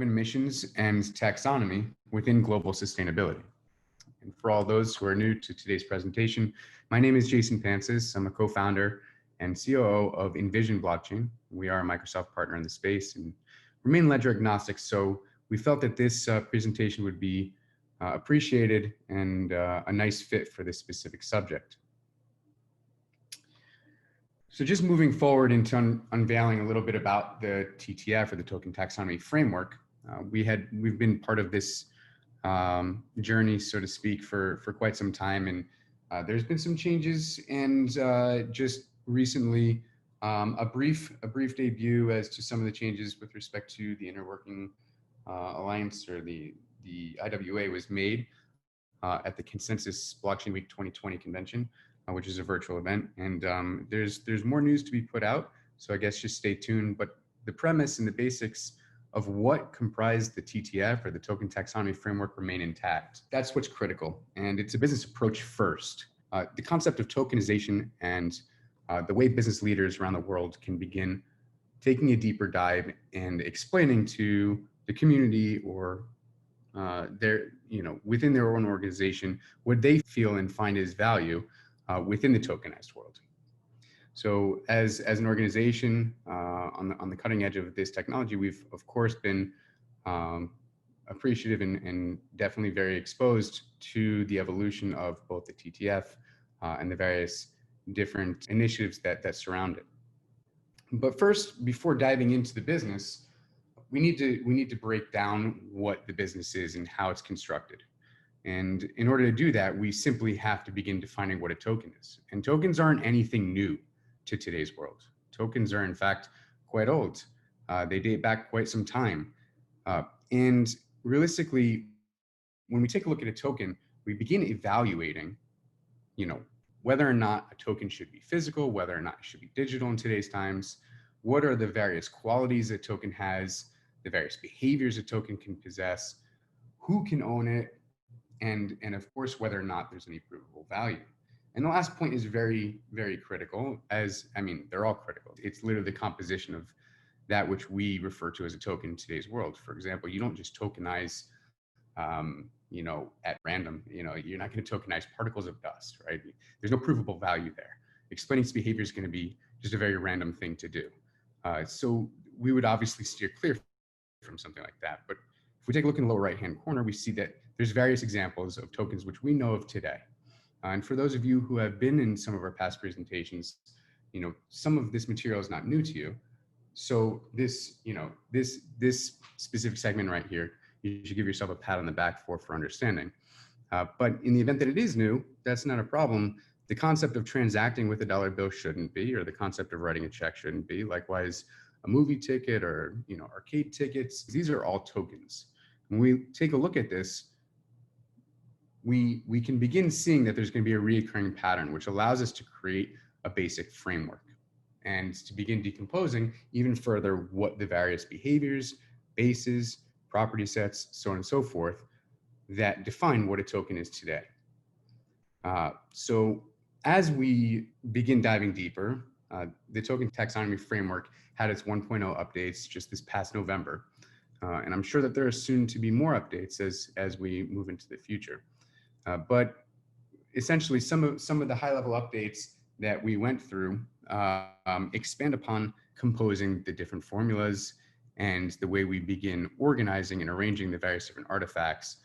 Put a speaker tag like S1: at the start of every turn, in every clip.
S1: carbon emissions and taxonomy within global sustainability. And for all those who are new to today's presentation, my name is Jason Pansis. I'm a co-founder and COO of Envision Blockchain. We are a Microsoft partner in the space and remain ledger agnostic. So we felt that this presentation would be appreciated and a nice fit for this specific subject. So just moving forward into unveiling a little bit about the TTF, or the Token Taxonomy Framework, we've been part of this journey, so to speak, for quite some time, and there's been some changes, and just recently a brief debut as to some of the changes with respect to the Inner Working Alliance, or the IWA, was made at the Consensus Blockchain Week 2020 convention, which is a virtual event, and there's more news to be put out, so I guess just stay tuned. But the premise and the basics of what comprise the TTF, or the Token Taxonomy Framework, remain intact. That's what's critical, and it's a business approach first. The concept of tokenization and the way business leaders around the world can begin taking a deeper dive and explaining to the community, or within their own organization, what they feel and find is value within the tokenized world. So as an organization on the cutting edge of this technology, we've of course been appreciative and definitely very exposed to the evolution of both the TTF and the various different initiatives that surround it. But first, before diving into the business, we need to break down what the business is and how it's constructed. And in order to do that, we simply have to begin defining what a token is. And tokens aren't anything new to today's world. Tokens are in fact quite old. They date back quite some time. And realistically, when we take a look at a token, we begin evaluating, whether or not a token should be physical, whether or not it should be digital in today's times. What are the various qualities a token has, the various behaviors a token can possess, who can own it, and of course, whether or not there's any provable value. And the last point is very, very critical, they're all critical. It's literally the composition of that which we refer to as a token in today's world. For example, you don't just tokenize, at random. You're not going to tokenize particles of dust, right? There's no provable value there. Explaining its behavior is going to be just a very random thing to do. So we would obviously steer clear from something like that. But if we take a look in the lower right-hand corner, we see that there's various examples of tokens which we know of today. And for those of you who have been in some of our past presentations, some of this material is not new to you. So this specific segment right here, you should give yourself a pat on the back for understanding. But in the event that it is new, that's not a problem. The concept of transacting with a dollar bill shouldn't be, or the concept of writing a check shouldn't be. Likewise, a movie ticket, or arcade tickets, these are all tokens. When we take a look at this, we can begin seeing that there's going to be a recurring pattern, which allows us to create a basic framework and to begin decomposing even further what the various behaviors, bases, property sets, so on and so forth, that define what a token is today. So as we begin diving deeper, the Token Taxonomy Framework had its 1.0 updates just this past November. And I'm sure that there are soon to be more updates as we move into the future. But essentially, some of the high-level updates that we went through expand upon composing the different formulas and the way we begin organizing and arranging the various different artifacts,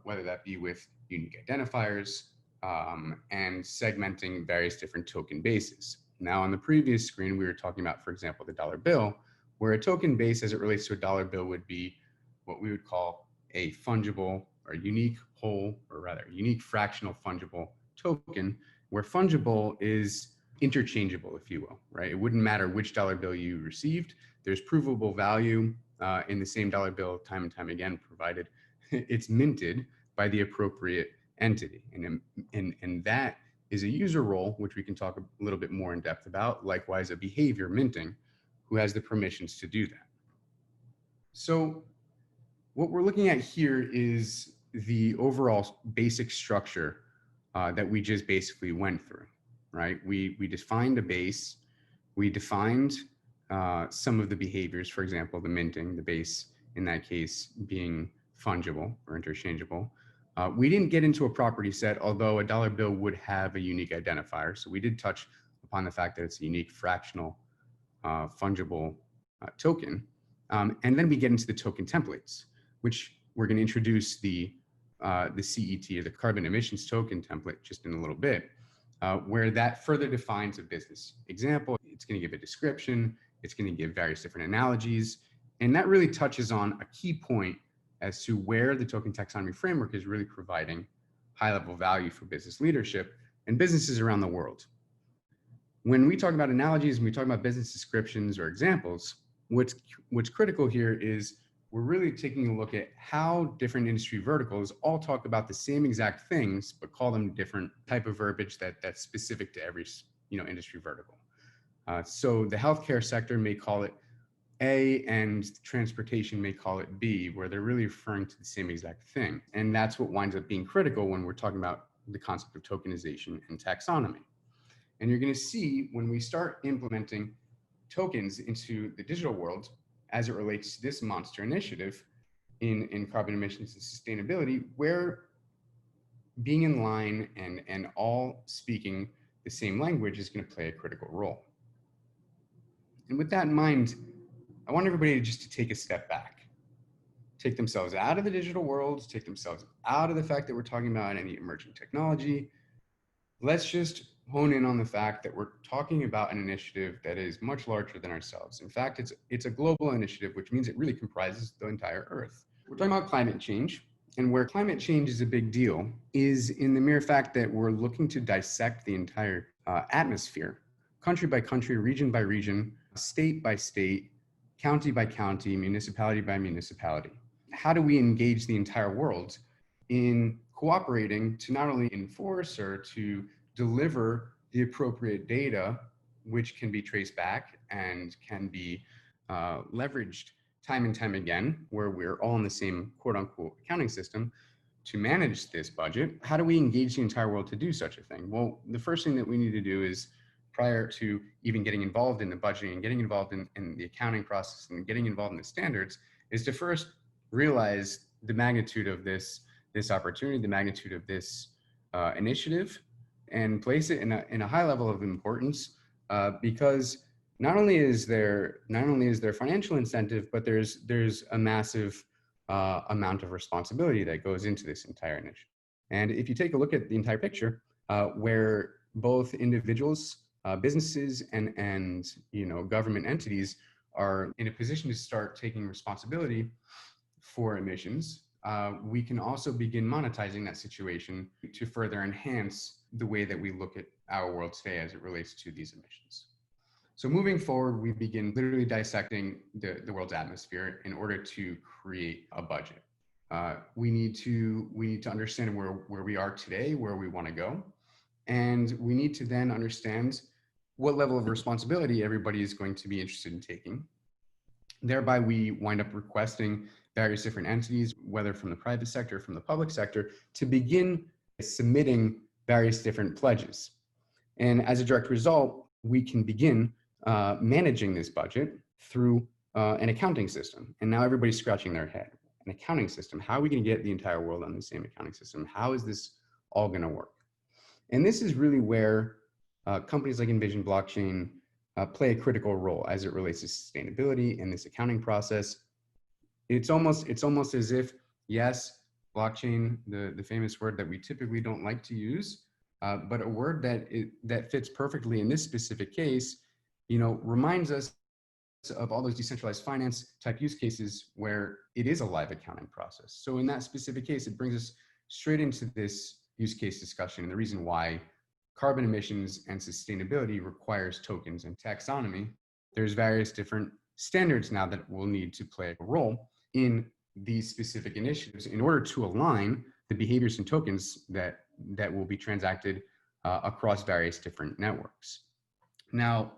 S1: whether that be with unique identifiers and segmenting various different token bases. Now, on the previous screen, we were talking about, for example, the dollar bill, where a token base as it relates to a dollar bill would be what we would call a fungible or unique whole, or rather unique fractional fungible token, where fungible is interchangeable, if you will, right? It wouldn't matter which dollar bill you received. There's provable value in the same dollar bill time and time again, provided it's minted by the appropriate entity. And that is a user role, which we can talk a little bit more in depth about. Likewise, a behavior minting, who has the permissions to do that. So what we're looking at here is the overall basic structure that we just basically went through, right? We defined a base, we defined some of the behaviors, for example, the minting, the base in that case being fungible or interchangeable. We didn't get into a property set, although a dollar bill would have a unique identifier. So we did touch upon the fact that it's a unique fractional fungible token. And then we get into the token templates, which we're going to introduce the CET, or the carbon emissions token template, just in a little bit, where that further defines a business example. It's going to give a description. It's going to give various different analogies. And that really touches on a key point as to where the token taxonomy framework is really providing high-level value for business leadership and businesses around the world. When we talk about analogies and we talk about business descriptions or examples, what's critical here is we're really taking a look at how different industry verticals all talk about the same exact things, but call them different type of verbiage that's specific to every industry vertical. So the healthcare sector may call it A, and transportation may call it B, where they're really referring to the same exact thing. And that's what winds up being critical when we're talking about the concept of tokenization and taxonomy. And you're going to see when we start implementing tokens into the digital world, as it relates to this monster initiative in carbon emissions and sustainability, where being in line and all speaking the same language is going to play a critical role. And with that in mind, I want everybody just to take a step back, take themselves out of the digital world, take themselves out of the fact that we're talking about any emerging technology. Let's just hone in on the fact that we're talking about an initiative that is much larger than ourselves. In fact, it's a global initiative, which means it really comprises the entire Earth. We're talking about climate change, and where climate change is a big deal is in the mere fact that we're looking to dissect the entire atmosphere, country by country, region by region, state by state, county by county, municipality by municipality. How do we engage the entire world in cooperating to not only enforce or to deliver the appropriate data, which can be traced back and can be leveraged time and time again, where we're all in the same quote unquote accounting system to manage this budget? How do we engage the entire world to do such a thing? Well, the first thing that we need to do is, prior to even getting involved in the budgeting and getting involved in the accounting process and getting involved in the standards, is to first realize the magnitude of this opportunity, the magnitude of this initiative, and place it in a high level of importance, because not only is there financial incentive, but there's a massive amount of responsibility that goes into this entire initiative. And if you take a look at the entire picture, where both individuals, businesses, and government entities are in a position to start taking responsibility for emissions, we can also begin monetizing that situation to further enhance the way that we look at our world today as it relates to these emissions. So moving forward, we begin literally dissecting the world's atmosphere in order to create a budget. We need to understand where we are today, where we want to go, and we need to then understand what level of responsibility everybody is going to be interested in taking. Thereby, we wind up requesting various different entities, whether from the private sector or from the public sector, to begin submitting various different pledges. And as a direct result, we can begin managing this budget through an accounting system. And now everybody's scratching their head. An accounting system, how are we going to get the entire world on the same accounting system? How is this all going to work? And this is really where companies like Envision Blockchain play a critical role as it relates to sustainability in this accounting process. It's almost as if, yes, blockchain, the famous word that we typically don't like to use, but a word that fits perfectly in this specific case, reminds us of all those decentralized finance type use cases where it is a live accounting process. So in that specific case, it brings us straight into this use case discussion and the reason why carbon emissions and sustainability requires tokens and taxonomy. There's various different standards now that will need to play a role in these specific initiatives in order to align the behaviors and tokens that will be transacted across various different networks. Now,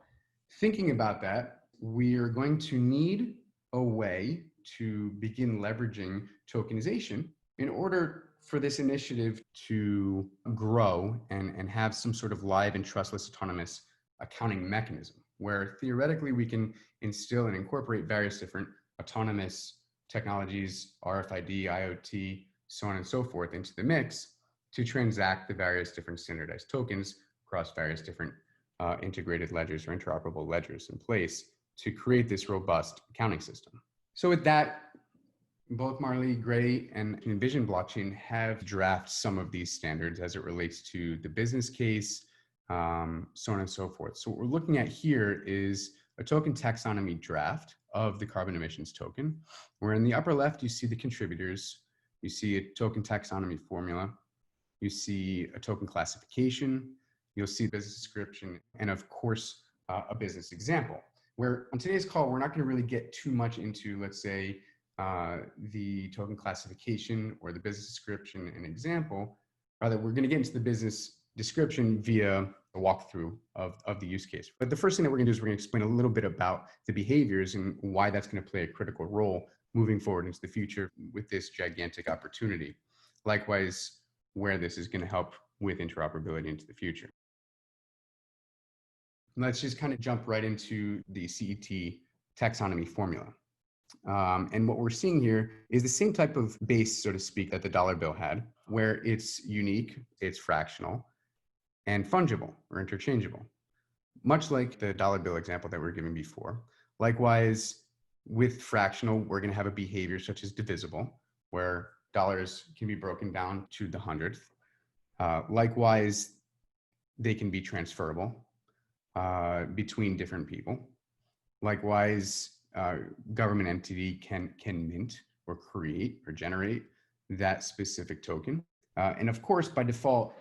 S1: thinking about that, we are going to need a way to begin leveraging tokenization in order for this initiative to grow and have some sort of live and trustless autonomous accounting mechanism, where theoretically we can instill and incorporate various different autonomous technologies, RFID, IoT, so on and so forth, into the mix to transact the various different standardized tokens across various different integrated ledgers or interoperable ledgers in place to create this robust accounting system. So with that, both Marley Gray and Envision Blockchain have drafted some of these standards as it relates to the business case, so on and so forth. So what we're looking at here is a token taxonomy draft of the carbon emissions token, where in the upper left, you see the contributors, you see a token taxonomy formula, you see a token classification, you'll see business description, and of course, a business example. Where on today's call, we're not going to really get too much into, let's say, the token classification or the business description and example. Rather, we're going to get into the business description via a walkthrough of the use case. But the first thing that we're going to do is we're going to explain a little bit about the behaviors and why that's going to play a critical role moving forward into the future with this gigantic opportunity. Likewise, where this is going to help with interoperability into the future. Let's just kind of jump right into the CET taxonomy formula. And what we're seeing here is the same type of base, so to speak, that the dollar bill had, where it's unique, it's fractional, and fungible or interchangeable, much like the dollar bill example that we were giving before. Likewise, with fractional, we're going to have a behavior such as divisible, where dollars can be broken down to the hundredth. Likewise, they can be transferable between different people. Likewise, government entity can mint or create or generate that specific token. And of course, by default,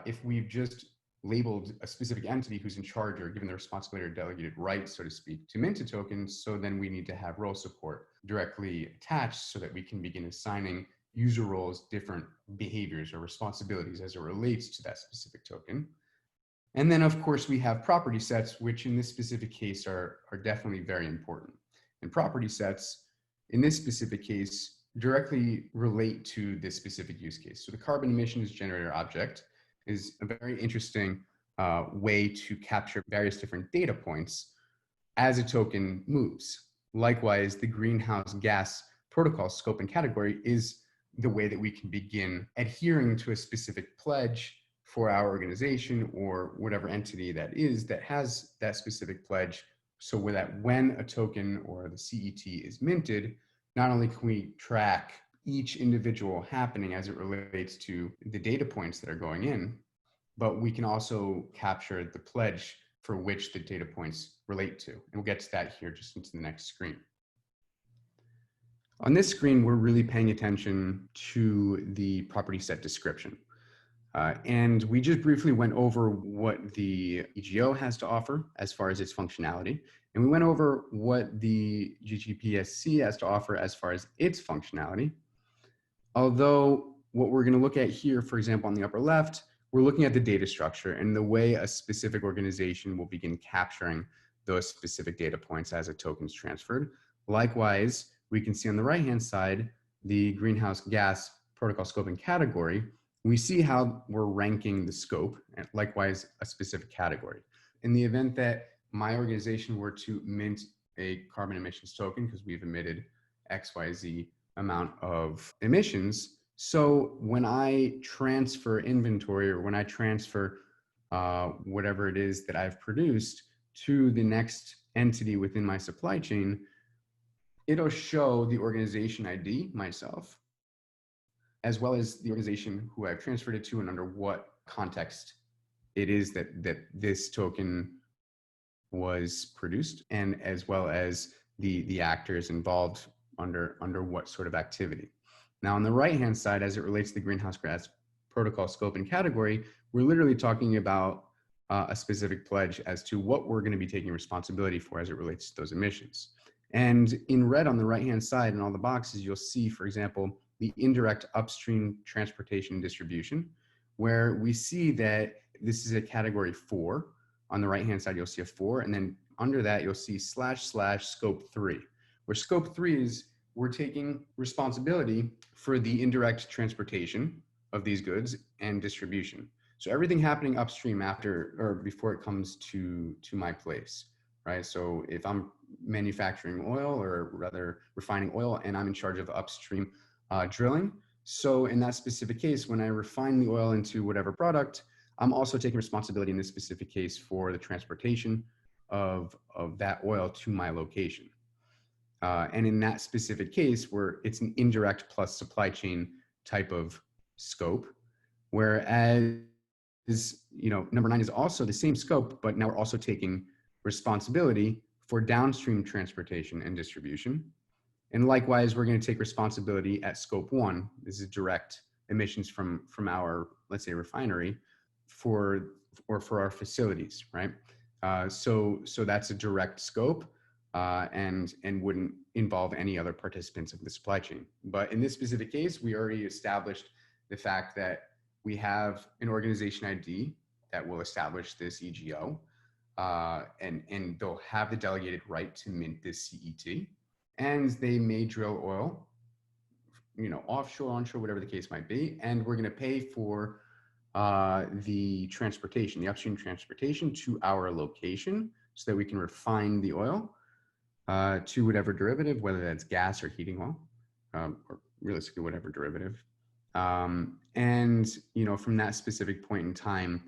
S1: if we've just labeled a specific entity who's in charge or given the responsibility or delegated right, so to speak, to mint a token, so then we need to have role support directly attached so that we can begin assigning user roles different behaviors or responsibilities as it relates to that specific token. And then, of course, we have property sets, which in this specific case are definitely very important. And property sets, in this specific case, directly relate to this specific use case. So the carbon emissions generator object is a very interesting way to capture various different data points as a token moves. Likewise, the greenhouse gas protocol scope and category is the way that we can begin adhering to a specific pledge for our organization or whatever entity that is that has that specific pledge, so that when a token or the CET is minted, not only can we track each individual happening as it relates to the data points that are going in, but we can also capture the pledge for which the data points relate to. And we'll get to that here just into the next screen. On this screen, we're really paying attention to the property set description. And we just briefly went over what the EGO has to offer as far as its functionality. And we went over what the GGPSC has to offer as far as its functionality. Although what we're going to look at here, for example, on the upper left, we're looking at the data structure and the way a specific organization will begin capturing those specific data points as a token is transferred. Likewise, we can see on the right-hand side, the greenhouse gas protocol scope and category. We see how we're ranking the scope and likewise a specific category. In the event that my organization were to mint a carbon emissions token, because we've emitted XYZ amount of emissions, so when I transfer inventory or when I transfer whatever it is that I've produced to the next entity within my supply chain, it'll show the organization ID, myself, as well as the organization who I've transferred it to and under what context it is that this token was produced, and as well as the actors involved under what sort of activity. Now on the right-hand side, as it relates to the greenhouse gas protocol scope and category, we're literally talking about a specific pledge as to what we're going to be taking responsibility for as it relates to those emissions. And in red on the right-hand side in all the boxes, you'll see, for example, the indirect upstream transportation distribution, where we see that this is a category 4. On the right-hand side, you'll see a 4, and then under that, you'll see / scope 3, where scope 3 is we're taking responsibility for the indirect transportation of these goods and distribution. So everything happening upstream after or before it comes to my place. right? So if I'm manufacturing oil, or rather refining oil, and I'm in charge of upstream drilling, so in that specific case, when I refine the oil into whatever product, I'm also taking responsibility in this specific case for the transportation of that oil to my location. And in that specific case, where it's an indirect plus supply chain type of scope, whereas, number 9 is also the same scope, but now we're also taking responsibility for downstream transportation and distribution. And likewise, we're going to take responsibility at scope 1. This is direct emissions from our, let's say, refinery for our facilities, right? So that's a direct scope, and wouldn't involve any other participants of the supply chain. But in this specific case, we already established the fact that we have an organization ID that will establish this EGO, and they'll have the delegated right to mint this CET, and they may drill oil, offshore, onshore, whatever the case might be, and we're going to pay for the transportation, the upstream transportation to our location, so that we can refine the oil to whatever derivative, whether that's gas or heating oil, or realistically whatever derivative. And from that specific point in time,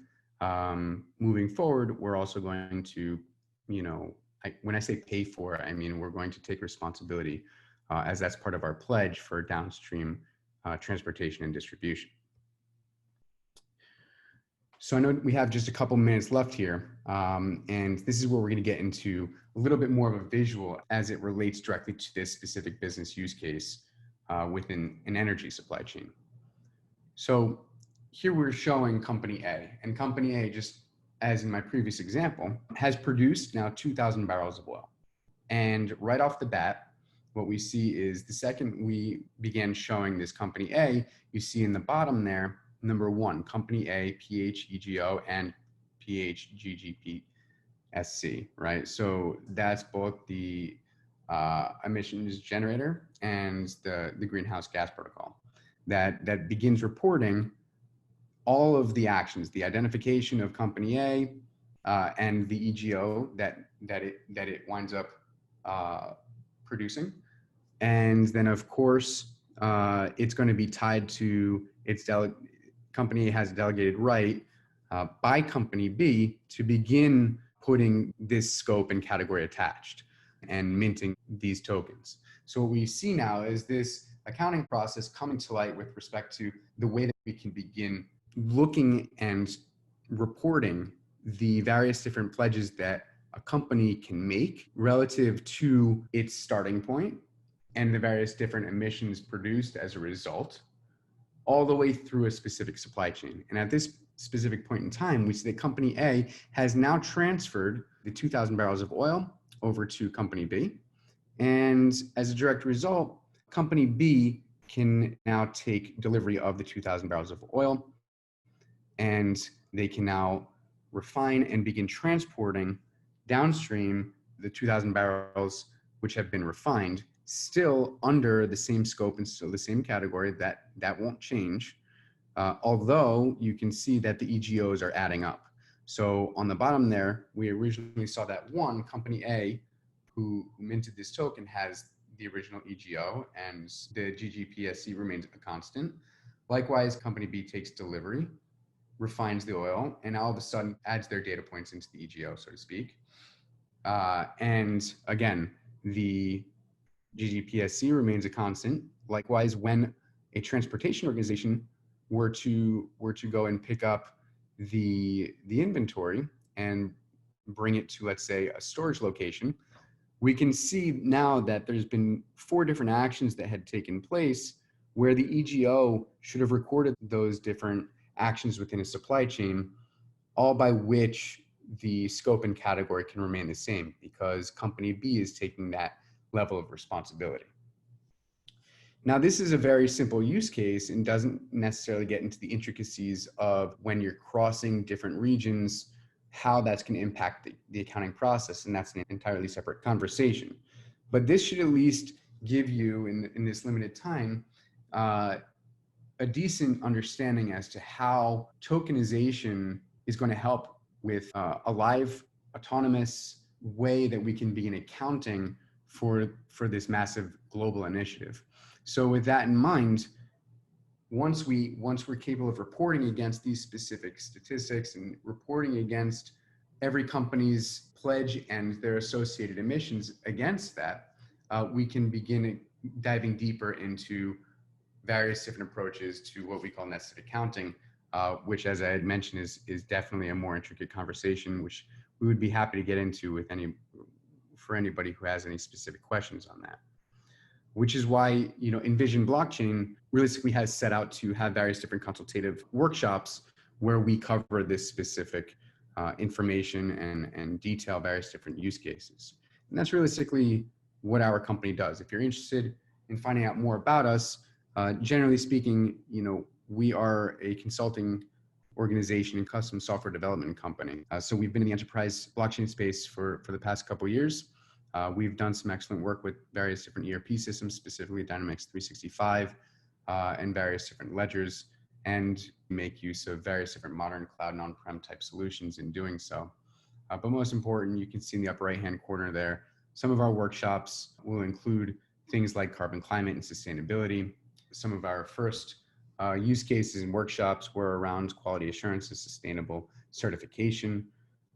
S1: moving forward, we're also going to, when I say pay for, I mean we're going to take responsibility, as that's part of our pledge for downstream transportation and distribution. So I know we have just a couple minutes left here, and this is where we're going to get into a little bit more of a visual as it relates directly to this specific business use case within an energy supply chain. So here we're showing company A, and company A, just as in my previous example, has produced now 2,000 barrels of oil. And right off the bat, what we see is the second we began showing this company A, you see in the bottom there, number 1, company A, PHEGO and PHGGPSC, right? So that's both the emissions generator and the greenhouse gas protocol that begins reporting all of the actions, the identification of company A, and the EGO that it winds up producing. And then of course, it's going to be tied to its company has a delegated right by company B to begin putting this scope and category attached and minting these tokens. So what we see now is this accounting process coming to light with respect to the way that we can begin looking and reporting the various different pledges that a company can make relative to its starting point and the various different emissions produced as a result, all the way through a specific supply chain. And at this specific point in time, we see that company A has now transferred the 2,000 barrels of oil over to company B. And as a direct result, company B can now take delivery of the 2,000 barrels of oil, and they can now refine and begin transporting downstream the 2,000 barrels which have been refined, still under the same scope and still the same category. That won't change, although you can see that the EGOs are adding up. So on the bottom there, we originally saw that one, company A, who minted this token, has the original EGO and the GGPSC remains a constant. Likewise, company B takes delivery, refines the oil, and all of a sudden adds their data points into the EGO, so to speak. And again, the GGPSC remains a constant. Likewise, when a transportation organization were to go and pick up the inventory and bring it to, let's say, a storage location, we can see now that there's been 4 different actions that had taken place where the EGO should have recorded those different actions within a supply chain, all by which the scope and category can remain the same because company B is taking that level of responsibility. Now, this is a very simple use case and doesn't necessarily get into the intricacies of when you're crossing different regions, how that's going to impact the accounting process, and that's an entirely separate conversation. But this should at least give you, in this limited time, a decent understanding as to how tokenization is going to help with a live, autonomous, way that we can begin accounting for this massive global initiative. So with that in mind, once we're capable of reporting against these specific statistics and reporting against every company's pledge and their associated emissions against that, we can begin diving deeper into various different approaches to what we call nested accounting, which, as I had mentioned, is definitely a more intricate conversation, which we would be happy to get into for anybody who has any specific questions on that. Which is why, Envision Blockchain realistically has set out to have various different consultative workshops where we cover this specific information and detail various different use cases. And that's realistically what our company does. If you're interested in finding out more about us, generally speaking, we are a consulting organization and custom software development company. So we've been in the enterprise blockchain space for the past couple of years. We've done some excellent work with various different ERP systems, specifically Dynamics 365 and various different ledgers, and make use of various different modern cloud and on-prem type solutions in doing so. But most important, you can see in the upper right-hand corner there, some of our workshops will include things like carbon climate and sustainability. Some of our first use cases and workshops were around quality assurance and sustainable certification.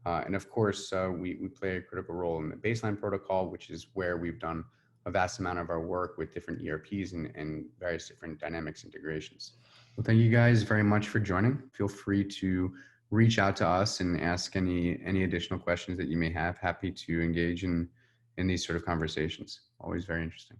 S1: And of course, we play a critical role in the baseline protocol, which is where we've done a vast amount of our work with different ERPs and various different Dynamics integrations. Well, thank you guys very much for joining. Feel free to reach out to us and ask any additional questions that you may have. Happy to engage in these sort of conversations. Always very interesting.